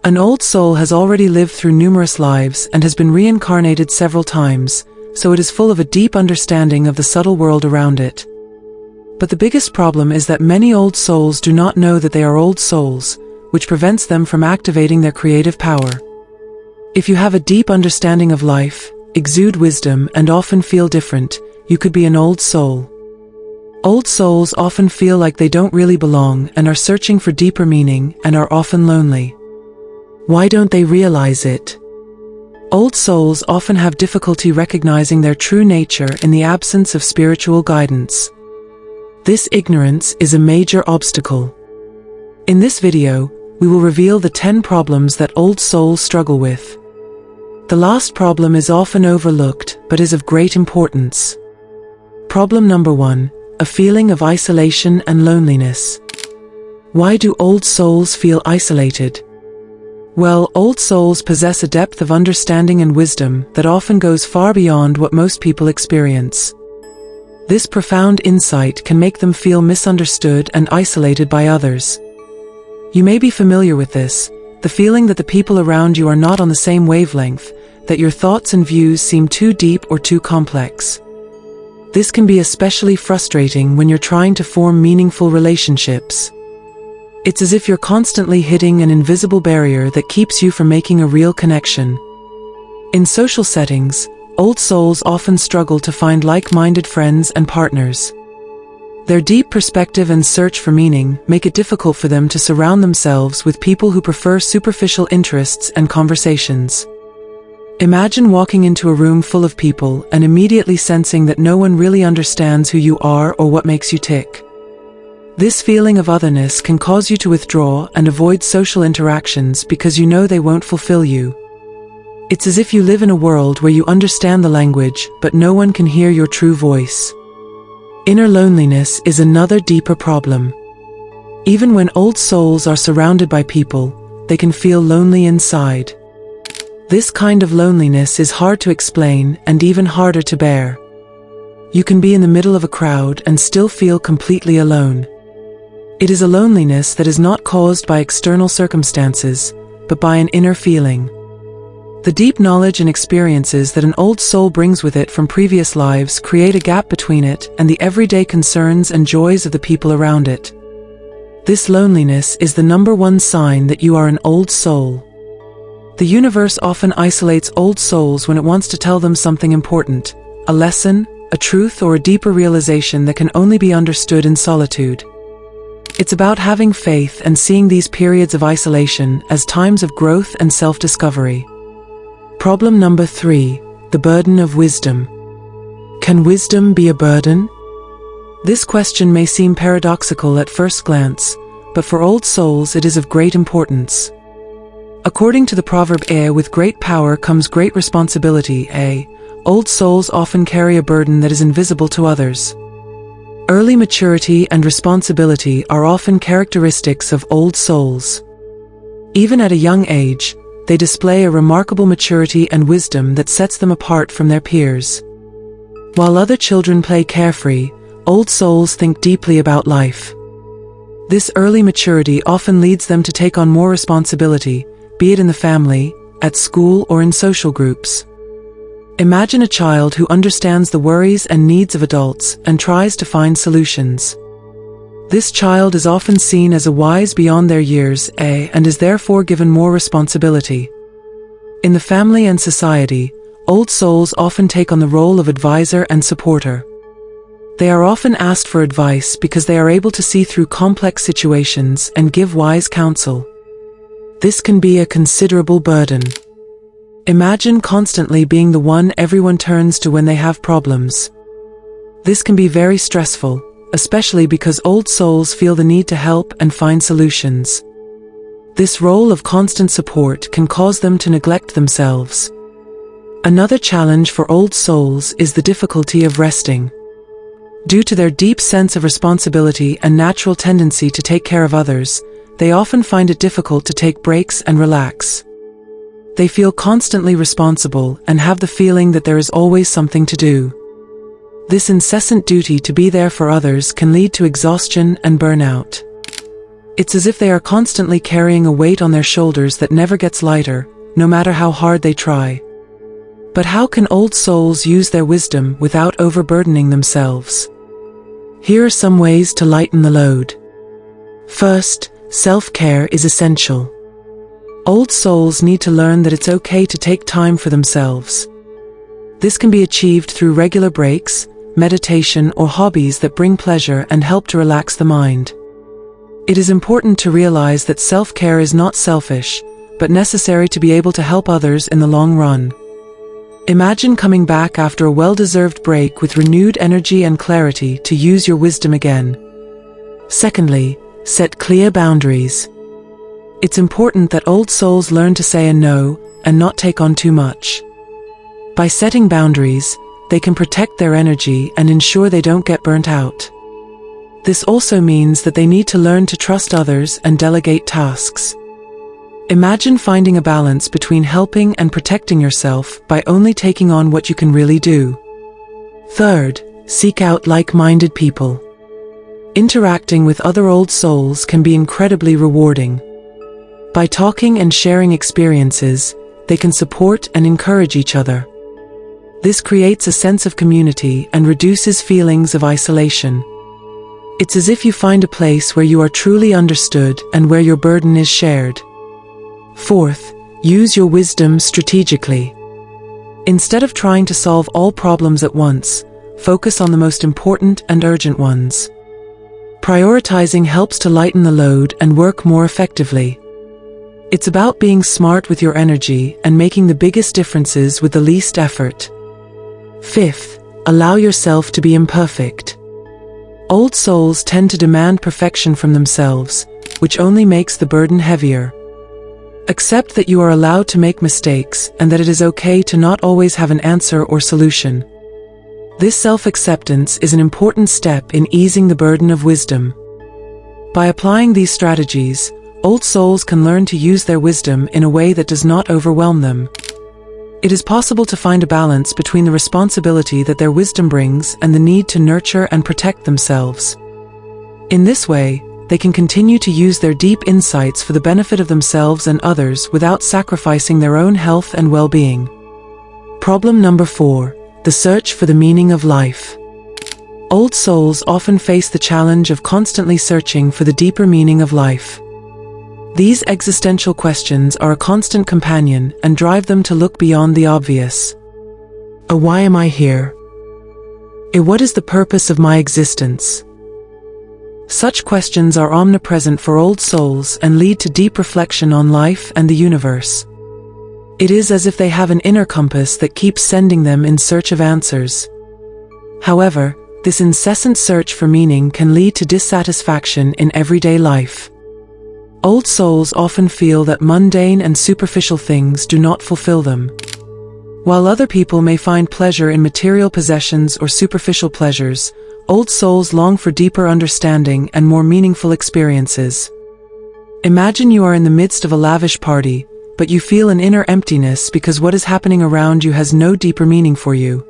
An old soul has already lived through numerous lives and has been reincarnated several times, so it is full of a deep understanding of the subtle world around it. But the biggest problem is that many old souls do not know that they are old souls, which prevents them from activating their creative power. If you have a deep understanding of life, exude wisdom, and often feel different, you could be an old soul. Old souls often feel like they don't really belong and are searching for deeper meaning and are often lonely. Why don't they realize it? Old souls often have difficulty recognizing their true nature in the absence of spiritual guidance. This ignorance is a major obstacle. In this video, we will reveal the 10 problems that old souls struggle with. The last problem is often overlooked, but is of great importance. Problem number 1, a feeling of isolation and loneliness. Why do old souls feel isolated? Well, old souls possess a depth of understanding and wisdom that often goes far beyond what most people experience. This profound insight can make them feel misunderstood and isolated by others. You may be familiar with this, the feeling that the people around you are not on the same wavelength, that your thoughts and views seem too deep or too complex. This can be especially frustrating when you're trying to form meaningful relationships. It's as if you're constantly hitting an invisible barrier that keeps you from making a real connection. In social settings, old souls often struggle to find like-minded friends and partners. Their deep perspective and search for meaning make it difficult for them to surround themselves with people who prefer superficial interests and conversations. Imagine walking into a room full of people and immediately sensing that no one really understands who you are or what makes you tick. This feeling of otherness can cause you to withdraw and avoid social interactions because you know they won't fulfill you. It's as if you live in a world where you understand the language, but no one can hear your true voice. Inner loneliness is another deeper problem. Even when old souls are surrounded by people, they can feel lonely inside. This kind of loneliness is hard to explain and even harder to bear. You can be in the middle of a crowd and still feel completely alone. It is a loneliness that is not caused by external circumstances, but by an inner feeling. The deep knowledge and experiences that an old soul brings with it from previous lives create a gap between it and the everyday concerns and joys of the people around it. This loneliness is the number one sign that you are an old soul. The universe often isolates old souls when it wants to tell them something important, a lesson, a truth, or a deeper realization that can only be understood in solitude. It's about having faith and seeing these periods of isolation as times of growth and self-discovery. Problem number 3, the burden of wisdom. Can wisdom be a burden? This question may seem paradoxical at first glance, but for old souls it is of great importance. According to the proverb, with great power comes great responsibility. Old souls often carry a burden that is invisible to others. Early maturity and responsibility are often characteristics of old souls. Even at a young age, they display a remarkable maturity and wisdom that sets them apart from their peers. While other children play carefree, old souls think deeply about life. This early maturity often leads them to take on more responsibility, be it in the family, at school, or in social groups. Imagine a child who understands the worries and needs of adults and tries to find solutions. This child is often seen as a wise beyond their years, and is therefore given more responsibility. In the family and society, old souls often take on the role of advisor and supporter. They are often asked for advice because they are able to see through complex situations and give wise counsel. This can be a considerable burden. Imagine constantly being the one everyone turns to when they have problems. This can be very stressful, especially because old souls feel the need to help and find solutions. This role of constant support can cause them to neglect themselves. Another challenge for old souls is the difficulty of resting. Due to their deep sense of responsibility and natural tendency to take care of others, they often find it difficult to take breaks and relax. They feel constantly responsible and have the feeling that there is always something to do. This incessant duty to be there for others can lead to exhaustion and burnout. It's as if they are constantly carrying a weight on their shoulders that never gets lighter, no matter how hard they try. But how can old souls use their wisdom without overburdening themselves? Here are some ways to lighten the load. First, self-care is essential. Old souls need to learn that it's okay to take time for themselves. This can be achieved through regular breaks, meditation, or hobbies that bring pleasure and help to relax the mind. It is important to realize that self-care is not selfish, but necessary to be able to help others in the long run. Imagine coming back after a well-deserved break with renewed energy and clarity to use your wisdom again. Secondly, set clear boundaries. It's important that old souls learn to say a no and not take on too much. By setting boundaries, they can protect their energy and ensure they don't get burnt out. This also means that they need to learn to trust others and delegate tasks. Imagine finding a balance between helping and protecting yourself by only taking on what you can really do. Third, seek out like-minded people. Interacting with other old souls can be incredibly rewarding. By talking and sharing experiences, they can support and encourage each other. This creates a sense of community and reduces feelings of isolation. It's as if you find a place where you are truly understood and where your burden is shared. Fourth, use your wisdom strategically. Instead of trying to solve all problems at once, focus on the most important and urgent ones. Prioritizing helps to lighten the load and work more effectively. It's about being smart with your energy and making the biggest differences with the least effort. Fifth, allow yourself to be imperfect. Old souls tend to demand perfection from themselves, which only makes the burden heavier. Accept that you are allowed to make mistakes and that it is okay to not always have an answer or solution. This self-acceptance is an important step in easing the burden of wisdom. By applying these strategies, old souls can learn to use their wisdom in a way that does not overwhelm them. It is possible to find a balance between the responsibility that their wisdom brings and the need to nurture and protect themselves. In this way, they can continue to use their deep insights for the benefit of themselves and others without sacrificing their own health and well-being. Problem number 4. The search for the meaning of life. Old souls often face the challenge of constantly searching for the deeper meaning of life. These existential questions are a constant companion and drive them to look beyond the obvious. Why am I here? What is the purpose of my existence? Such questions are omnipresent for old souls and lead to deep reflection on life and the universe. It is as if they have an inner compass that keeps sending them in search of answers. However, this incessant search for meaning can lead to dissatisfaction in everyday life. Old souls often feel that mundane and superficial things do not fulfill them. While other people may find pleasure in material possessions or superficial pleasures, old souls long for deeper understanding and more meaningful experiences. Imagine you are in the midst of a lavish party, but you feel an inner emptiness because what is happening around you has no deeper meaning for you.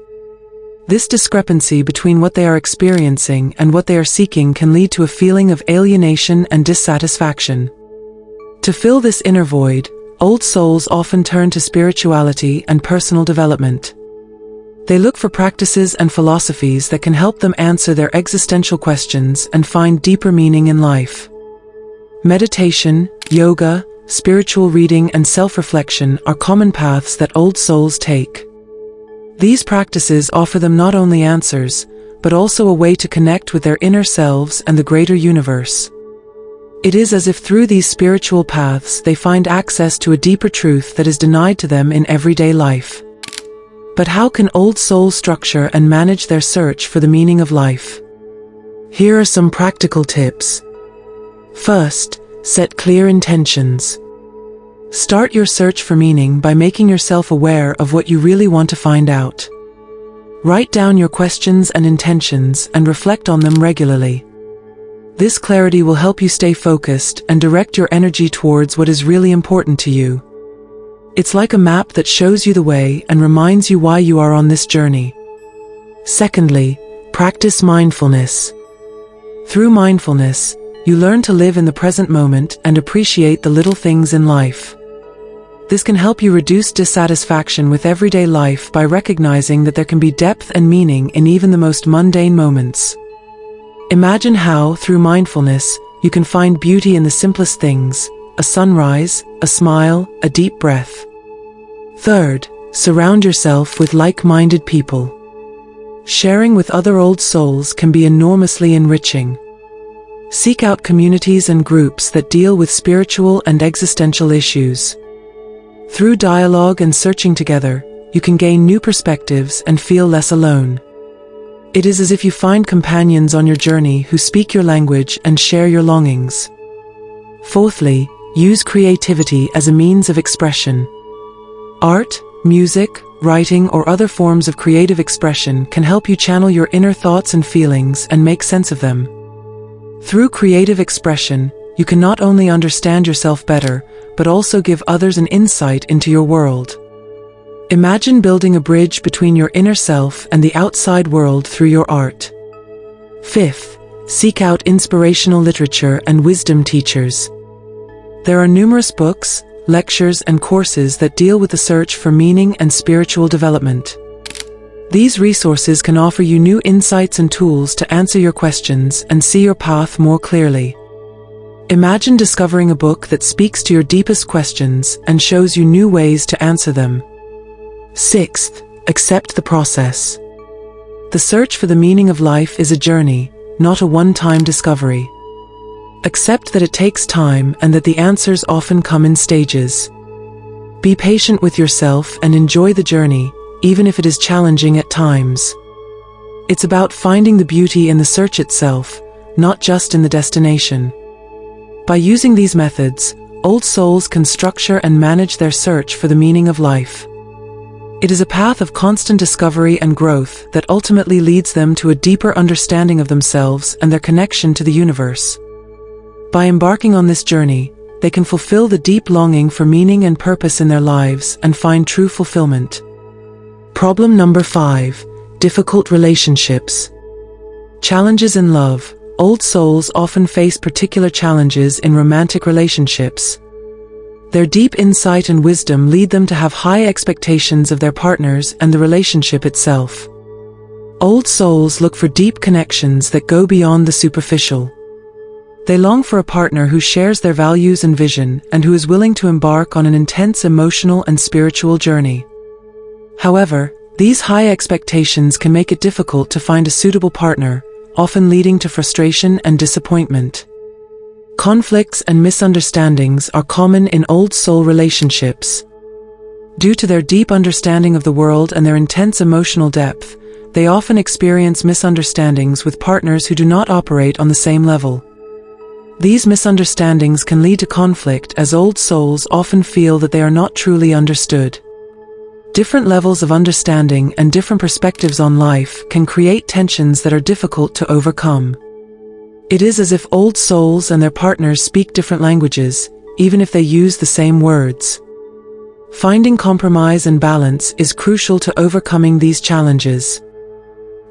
This discrepancy between what they are experiencing and what they are seeking can lead to a feeling of alienation and dissatisfaction. To fill this inner void, old souls often turn to spirituality and personal development. They look for practices and philosophies that can help them answer their existential questions and find deeper meaning in life. Meditation, yoga, spiritual reading, and self-reflection are common paths that old souls take. These practices offer them not only answers, but also a way to connect with their inner selves and the greater universe. It is as if through these spiritual paths they find access to a deeper truth that is denied to them in everyday life. But how can old souls structure and manage their search for the meaning of life? Here are some practical tips. First, set clear intentions. Start your search for meaning by making yourself aware of what you really want to find out. Write down your questions and intentions and reflect on them regularly. This clarity will help you stay focused and direct your energy towards what is really important to you. It's like a map that shows you the way and reminds you why you are on this journey. Secondly, practice mindfulness. Through mindfulness, you learn to live in the present moment and appreciate the little things in life. This can help you reduce dissatisfaction with everyday life by recognizing that there can be depth and meaning in even the most mundane moments. Imagine how, through mindfulness, you can find beauty in the simplest things: a sunrise, a smile, a deep breath. Third, surround yourself with like-minded people. Sharing with other old souls can be enormously enriching. Seek out communities and groups that deal with spiritual and existential issues. Through dialogue and searching together, you can gain new perspectives and feel less alone. It is as if you find companions on your journey who speak your language and share your longings. Fourthly, use creativity as a means of expression. Art, music, writing, or other forms of creative expression can help you channel your inner thoughts and feelings and make sense of them. Through creative expression, you can not only understand yourself better, but also give others an insight into your world. Imagine building a bridge between your inner self and the outside world through your art. Fifth, seek out inspirational literature and wisdom teachers. There are numerous books, lectures, and courses that deal with the search for meaning and spiritual development. These resources can offer you new insights and tools to answer your questions and see your path more clearly. Imagine discovering a book that speaks to your deepest questions and shows you new ways to answer them. Sixth, accept the process. The search for the meaning of life is a journey, not a one-time discovery. Accept that it takes time and that the answers often come in stages. Be patient with yourself and enjoy the journey, even if it is challenging at times. It's about finding the beauty in the search itself, not just in the destination. By using these methods, old souls can structure and manage their search for the meaning of life. It is a path of constant discovery and growth that ultimately leads them to a deeper understanding of themselves and their connection to the universe. By embarking on this journey, they can fulfill the deep longing for meaning and purpose in their lives and find true fulfillment. Problem number 5. Difficult relationships. Challenges in love. Old souls often face particular challenges in romantic relationships. Their deep insight and wisdom lead them to have high expectations of their partners and the relationship itself. Old souls look for deep connections that go beyond the superficial. They long for a partner who shares their values and vision and who is willing to embark on an intense emotional and spiritual journey. However, these high expectations can make it difficult to find a suitable partner, often leading to frustration and disappointment. Conflicts and misunderstandings are common in old soul relationships. Due to their deep understanding of the world and their intense emotional depth, they often experience misunderstandings with partners who do not operate on the same level. These misunderstandings can lead to conflict as old souls often feel that they are not truly understood. Different levels of understanding and different perspectives on life can create tensions that are difficult to overcome. It is as if old souls and their partners speak different languages, even if they use the same words. Finding compromise and balance is crucial to overcoming these challenges.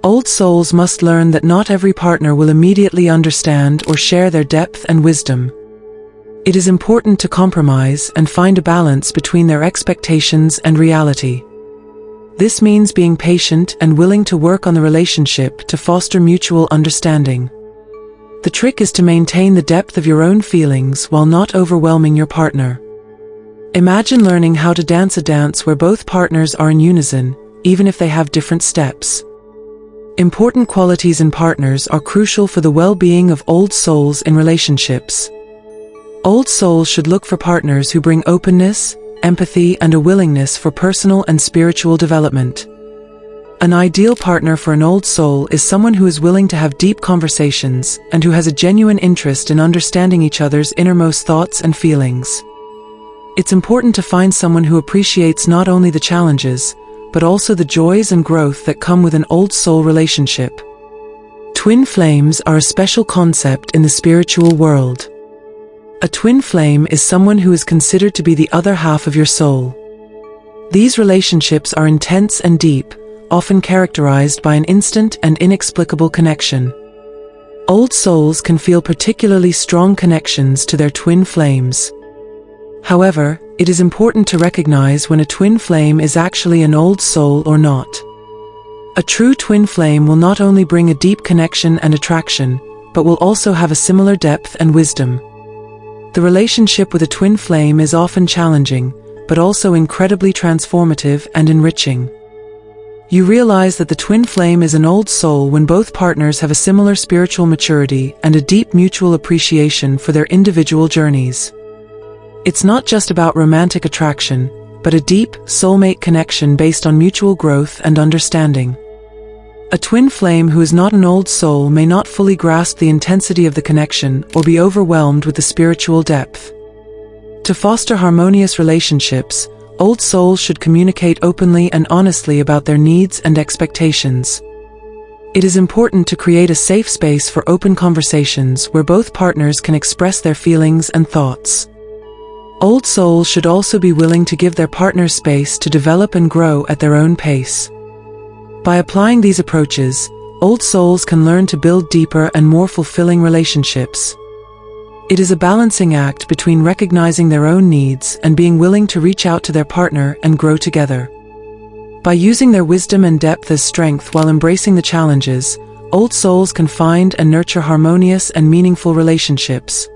Old souls must learn that not every partner will immediately understand or share their depth and wisdom. It is important to compromise and find a balance between their expectations and reality. This means being patient and willing to work on the relationship to foster mutual understanding. The trick is to maintain the depth of your own feelings while not overwhelming your partner. Imagine learning how to dance a dance where both partners are in unison, even if they have different steps. Important qualities in partners are crucial for the well-being of old souls in relationships. Old souls should look for partners who bring openness, empathy, and a willingness for personal and spiritual development. An ideal partner for an old soul is someone who is willing to have deep conversations and who has a genuine interest in understanding each other's innermost thoughts and feelings. It's important to find someone who appreciates not only the challenges, but also the joys and growth that come with an old soul relationship. Twin flames are a special concept in the spiritual world. A twin flame is someone who is considered to be the other half of your soul. These relationships are intense and deep, often characterized by an instant and inexplicable connection. Old souls can feel particularly strong connections to their twin flames. However, it is important to recognize when a twin flame is actually an old soul or not. A true twin flame will not only bring a deep connection and attraction, but will also have a similar depth and wisdom. The relationship with a twin flame is often challenging, but also incredibly transformative and enriching. You realize that the twin flame is an old soul when both partners have a similar spiritual maturity and a deep mutual appreciation for their individual journeys. It's not just about romantic attraction, but a deep, soulmate connection based on mutual growth and understanding. A twin flame who is not an old soul may not fully grasp the intensity of the connection or be overwhelmed with the spiritual depth. To foster harmonious relationships, old souls should communicate openly and honestly about their needs and expectations. It is important to create a safe space for open conversations where both partners can express their feelings and thoughts. Old souls should also be willing to give their partners space to develop and grow at their own pace. By applying these approaches, old souls can learn to build deeper and more fulfilling relationships. It is a balancing act between recognizing their own needs and being willing to reach out to their partner and grow together. By using their wisdom and depth as strength while embracing the challenges, old souls can find and nurture harmonious and meaningful relationships.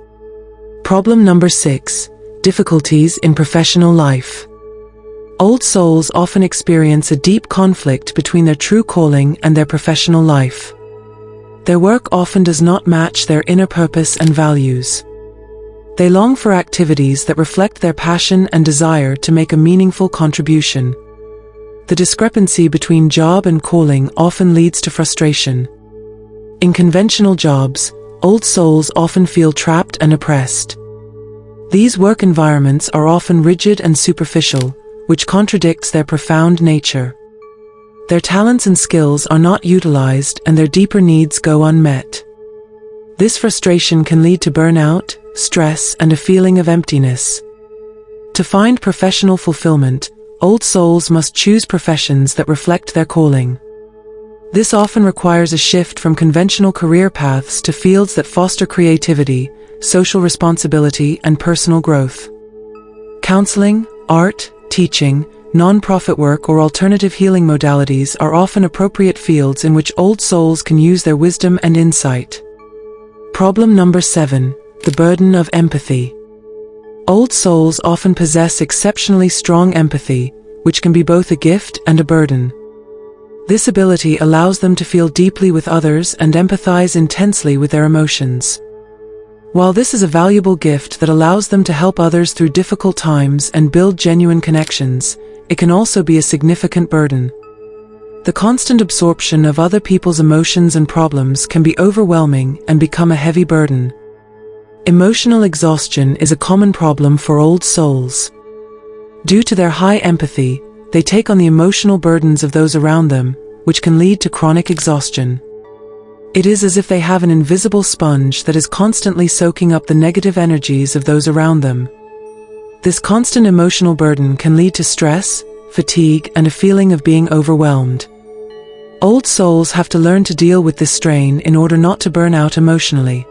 Problem number 6: difficulties in professional life. Old souls often experience a deep conflict between their true calling and their professional life. Their work often does not match their inner purpose and values. They long for activities that reflect their passion and desire to make a meaningful contribution. The discrepancy between job and calling often leads to frustration. In conventional jobs, old souls often feel trapped and oppressed. These work environments are often rigid and superficial, which contradicts their profound nature. Their talents and skills are not utilized and their deeper needs go unmet. This frustration can lead to burnout, stress, and a feeling of emptiness. To find professional fulfillment, old souls must choose professions that reflect their calling. This often requires a shift from conventional career paths to fields that foster creativity, social responsibility, and personal growth. Counseling, art, teaching, non-profit work, or alternative healing modalities are often appropriate fields in which old souls can use their wisdom and insight. Problem number 7: the burden of empathy. Old souls often possess exceptionally strong empathy, which can be both a gift and a burden. This ability allows them to feel deeply with others and empathize intensely with their emotions. While this is a valuable gift that allows them to help others through difficult times and build genuine connections, it can also be a significant burden. The constant absorption of other people's emotions and problems can be overwhelming and become a heavy burden. Emotional exhaustion is a common problem for old souls. Due to their high empathy, they take on the emotional burdens of those around them, which can lead to chronic exhaustion. It is as if they have an invisible sponge that is constantly soaking up the negative energies of those around them. This constant emotional burden can lead to stress, fatigue, and a feeling of being overwhelmed. Old souls have to learn to deal with this strain in order not to burn out emotionally.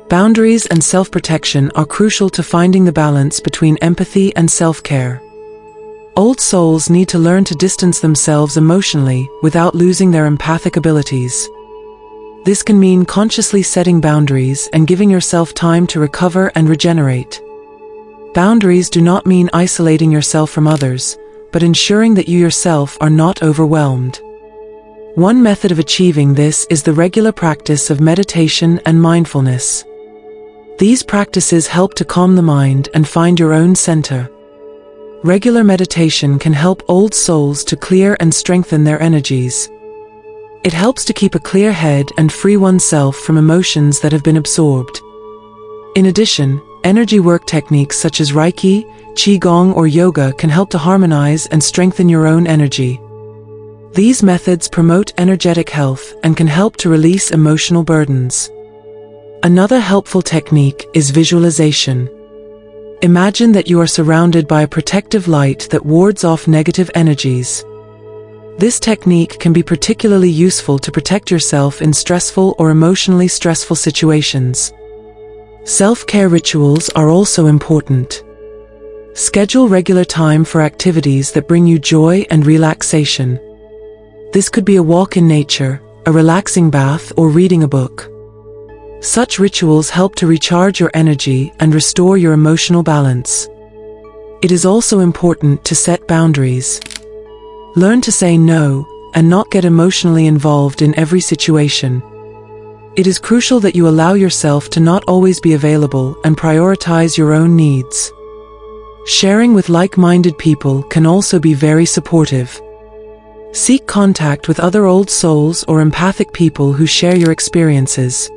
Boundaries and self-protection are crucial to finding the balance between empathy and self-care. Old souls need to learn to distance themselves emotionally without losing their empathic abilities. This can mean consciously setting boundaries and giving yourself time to recover and regenerate. Boundaries do not mean isolating yourself from others, but ensuring that you yourself are not overwhelmed. One method of achieving this is the regular practice of meditation and mindfulness. These practices help to calm the mind and find your own center. Regular meditation can help old souls to clear and strengthen their energies. It helps to keep a clear head and free oneself from emotions that have been absorbed. In addition, energy work techniques such as Reiki, Qigong, or yoga can help to harmonize and strengthen your own energy. These methods promote energetic health and can help to release emotional burdens. Another helpful technique is visualization. Imagine that you are surrounded by a protective light that wards off negative energies. This technique can be particularly useful to protect yourself in stressful or emotionally stressful situations. Self-care rituals are also important. Schedule regular time for activities that bring you joy and relaxation. This could be a walk in nature, a relaxing bath, or reading a book. Such rituals help to recharge your energy and restore your emotional balance. It is also important to set boundaries. Learn to say no and not get emotionally involved in every situation. It is crucial that you allow yourself to not always be available and prioritize your own needs. Sharing with like-minded people can also be very supportive. Seek contact with other old souls or empathic people who share your experiences.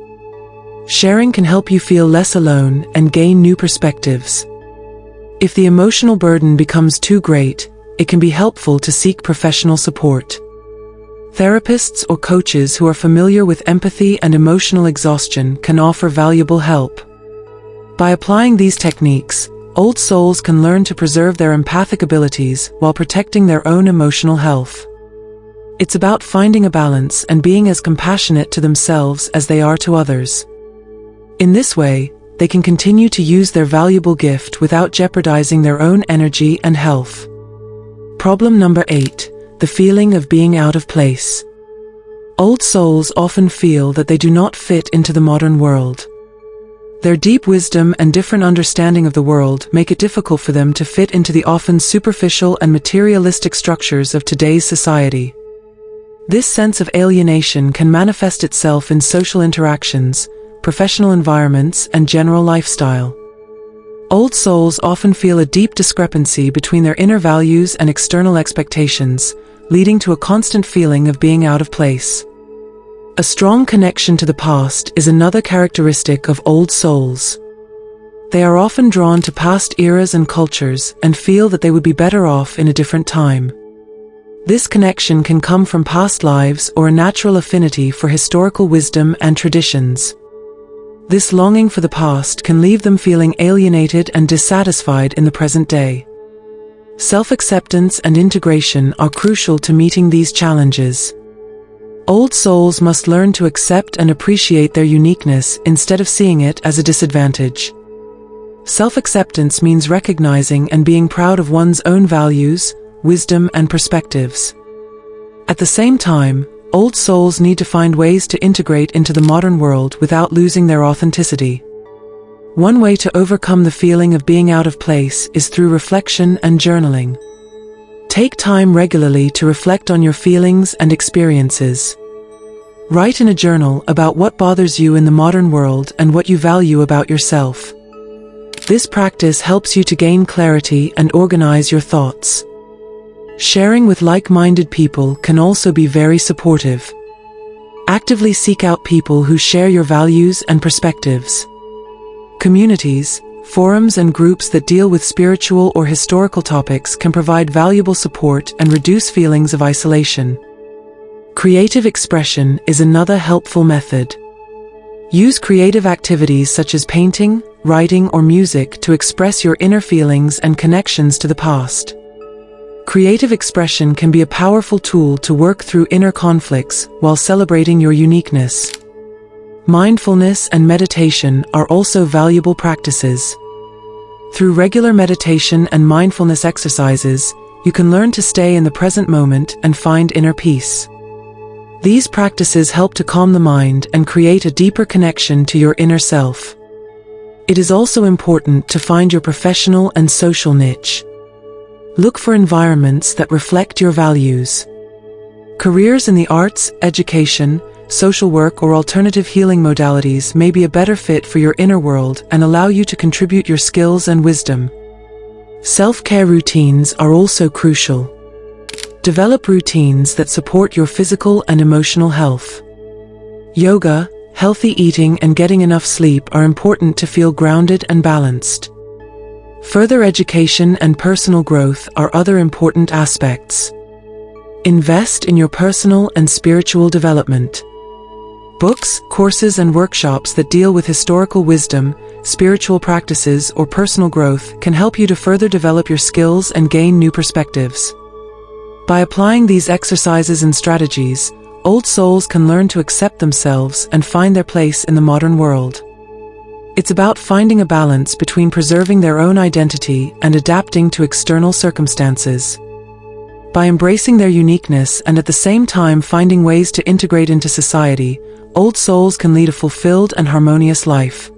Sharing can help you feel less alone and gain new perspectives. If the emotional burden becomes too great, it can be helpful to seek professional support. Therapists or coaches who are familiar with empathy and emotional exhaustion can offer valuable help. By applying these techniques, old souls can learn to preserve their empathic abilities while protecting their own emotional health. It's about finding a balance and being as compassionate to themselves as they are to others. In this way, they can continue to use their valuable gift without jeopardizing their own energy and health. Problem number 8. The feeling of being out of place. Old souls often feel that they do not fit into the modern world. Their deep wisdom and different understanding of the world make it difficult for them to fit into the often superficial and materialistic structures of today's society. This sense of alienation can manifest itself in social interactions, professional environments, and general lifestyle. Old souls often feel a deep discrepancy between their inner values and external expectations, leading to a constant feeling of being out of place. A strong connection to the past is another characteristic of old souls. They are often drawn to past eras and cultures and feel that they would be better off in a different time. This connection can come from past lives or a natural affinity for historical wisdom and traditions. This longing for the past can leave them feeling alienated and dissatisfied in the present day. Self-acceptance and integration are crucial to meeting these challenges. Old souls must learn to accept and appreciate their uniqueness instead of seeing it as a disadvantage. Self-acceptance means recognizing and being proud of one's own values, wisdom, and perspectives. At the same time, old souls need to find ways to integrate into the modern world without losing their authenticity. One way to overcome the feeling of being out of place is through reflection and journaling. Take time regularly to reflect on your feelings and experiences. Write in a journal about what bothers you in the modern world and what you value about yourself. This practice helps you to gain clarity and organize your thoughts. Sharing with like-minded people can also be very supportive. Actively seek out people who share your values and perspectives. Communities, forums, and groups that deal with spiritual or historical topics can provide valuable support and reduce feelings of isolation. Creative expression is another helpful method. Use creative activities such as painting, writing, or music to express your inner feelings and connections to the past. Creative expression can be a powerful tool to work through inner conflicts while celebrating your uniqueness. Mindfulness and meditation are also valuable practices. Through regular meditation and mindfulness exercises, you can learn to stay in the present moment and find inner peace. These practices help to calm the mind and create a deeper connection to your inner self. It is also important to find your professional and social niche. Look for environments that reflect your values. Careers in the arts, education, social work, or alternative healing modalities may be a better fit for your inner world and allow you to contribute your skills and wisdom. Self-care routines are also crucial. Develop routines that support your physical and emotional health. Yoga, healthy eating, and getting enough sleep are important to feel grounded and balanced. Further education and personal growth are other important aspects. Invest in your personal and spiritual development. Books, courses, and workshops that deal with historical wisdom, spiritual practices, or personal growth can help you to further develop your skills and gain new perspectives. By applying these exercises and strategies, old souls can learn to accept themselves and find their place in the modern world. It's about finding a balance between preserving their own identity and adapting to external circumstances. By embracing their uniqueness and at the same time finding ways to integrate into society, old souls can lead a fulfilled and harmonious life.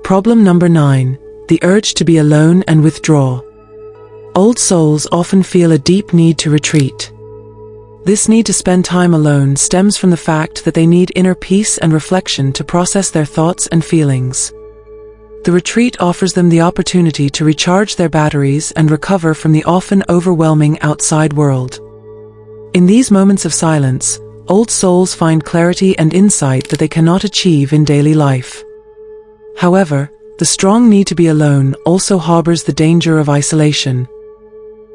Problem number 9. The urge to be alone and withdraw. Old souls often feel a deep need to retreat. This need to spend time alone stems from the fact that they need inner peace and reflection to process their thoughts and feelings. The retreat offers them the opportunity to recharge their batteries and recover from the often overwhelming outside world. In these moments of silence, old souls find clarity and insight that they cannot achieve in daily life. However, the strong need to be alone also harbors the danger of isolation.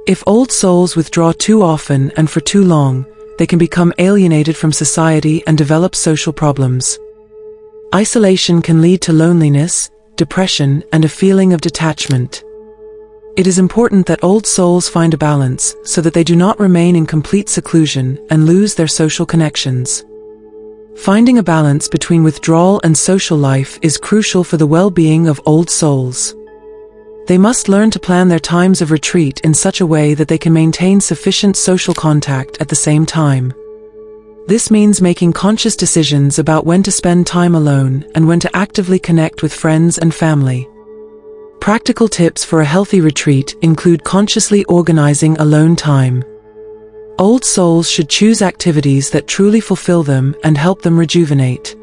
If old souls withdraw too often and for too long, they can become alienated from society and develop social problems. Isolation can lead to loneliness, depression, and a feeling of detachment. It is important that old souls find a balance so that they do not remain in complete seclusion and lose their social connections. Finding a balance between withdrawal and social life is crucial for the well-being of old souls. They must learn to plan their times of retreat in such a way that they can maintain sufficient social contact at the same time. This means making conscious decisions about when to spend time alone and when to actively connect with friends and family. Practical tips for a healthy retreat include consciously organizing alone time. Old souls should choose activities that truly fulfill them and help them rejuvenate.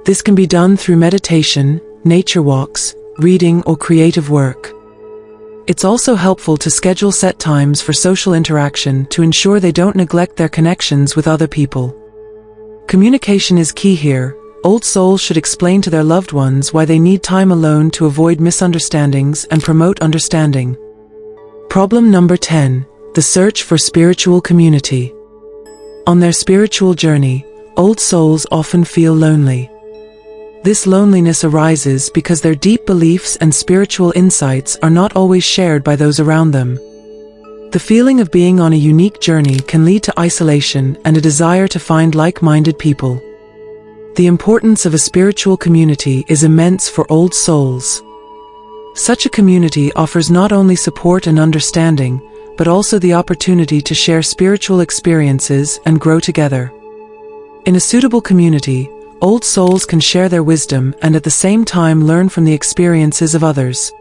This can be done through meditation, nature walks, reading, or creative work. It's also helpful to schedule set times for social interaction to ensure they don't neglect their connections with other people. Communication is key here. Old souls should explain to their loved ones why they need time alone to avoid misunderstandings and promote understanding. Problem number 10. The search for spiritual community. On their spiritual journey, old souls often feel lonely. This loneliness arises because their deep beliefs and spiritual insights are not always shared by those around them. The feeling of being on a unique journey can lead to isolation and a desire to find like-minded people. The importance of a spiritual community is immense for old souls. Such a community offers not only support and understanding, but also the opportunity to share spiritual experiences and grow together. In a suitable community, old souls can share their wisdom and at the same time learn from the experiences of others.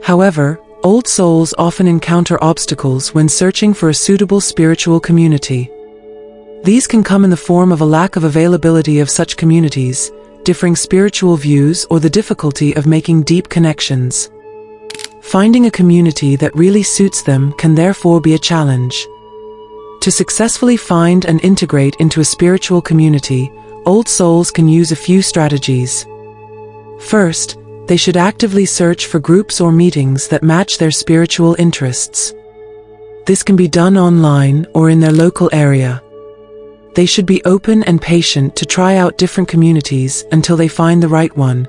However, old souls often encounter obstacles when searching for a suitable spiritual community. These can come in the form of a lack of availability of such communities, differing spiritual views, or the difficulty of making deep connections. Finding a community that really suits them can therefore be a challenge. To successfully find and integrate into a spiritual community, old souls can use a few strategies. First, they should actively search for groups or meetings that match their spiritual interests. This can be done online or in their local area. They should be open and patient to try out different communities until they find the right one.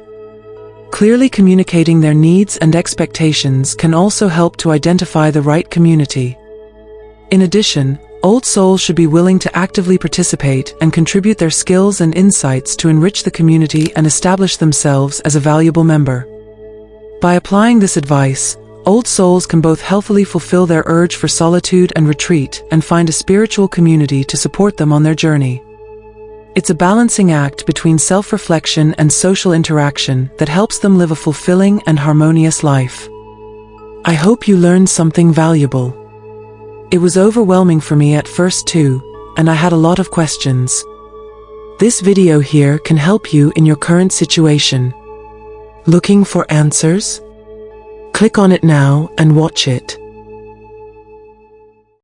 Clearly communicating their needs and expectations can also help to identify the right community. In addition, old souls should be willing to actively participate and contribute their skills and insights to enrich the community and establish themselves as a valuable member. By applying this advice, old souls can both healthily fulfill their urge for solitude and retreat and find a spiritual community to support them on their journey. It's a balancing act between self-reflection and social interaction that helps them live a fulfilling and harmonious life. I hope you learned something valuable. It was overwhelming for me at first too, and I had a lot of questions. This video here can help you in your current situation. Looking for answers? Click on it now and watch it.